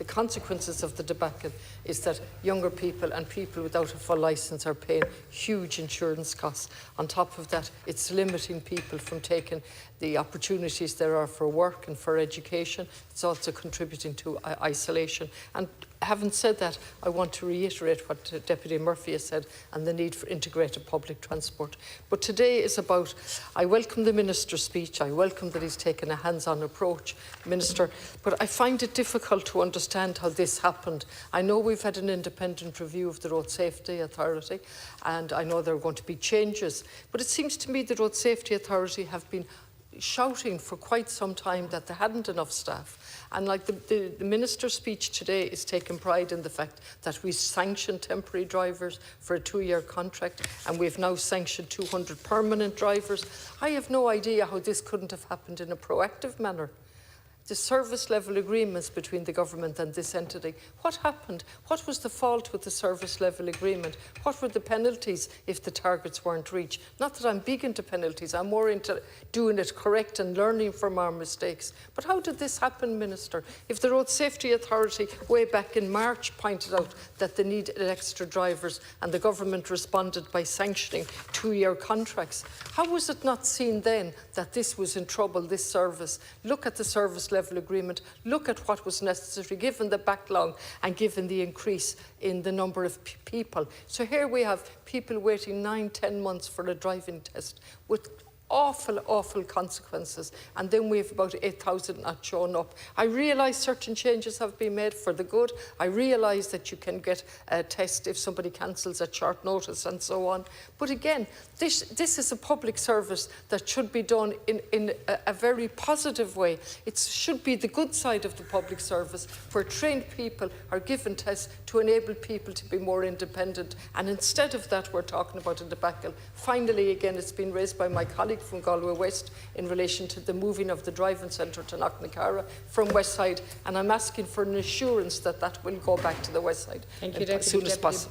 the consequences of the debacle is that younger people and people without a full licence are paying huge insurance costs. On top of that, it's limiting people from taking the opportunities there are for work and for education. It's also contributing to isolation. And having said that, I want to reiterate what Deputy Murphy has said and the need for integrated public transport. But today is about, I welcome the Minister's speech, I welcome that he's taken a hands-on approach, Minister, but I find it difficult to understand how this happened. I know we've had an independent review of the Road Safety Authority, and I know there are going to be changes, but it seems to me the Road Safety Authority have been shouting for quite some time that they hadn't enough staff. And like the Minister's speech today is taking pride in the fact that we sanctioned temporary drivers for a 2-year contract, and we've now sanctioned 200 permanent drivers. I have no idea how this couldn't have happened in a proactive manner. The service level agreements between the government and this entity. What happened? What was the fault with the service level agreement? What were the penalties if the targets weren't reached? Not that I'm big into penalties, I'm more into doing it correct and learning from our mistakes. But how did this happen, Minister? If the Road Safety Authority way back in March pointed out that they needed extra drivers and the government responded by sanctioning 2-year contracts, how was it not seen then that this was in trouble, this service? Look at the service level agreement, look at what was necessary given the backlog and given the increase in the number of people. So here we have people waiting 9-10 months for a driving test with awful consequences, and then we have about 8,000 not shown up. I realise certain changes have been made for the good. I realise that you can get a test if somebody cancels at short notice and so on. But again, this is a public service that should be done in a very positive way. It should be the good side of the public service, where trained people are given tests to enable people to be more independent. And instead of that, we're talking about a debacle. Finally, again, it's been raised by my colleague from Galway West in relation to the moving of the driving centre to Knocknacarra from West Side, and I'm asking for an assurance that that will go back to the West Side as soon as possible.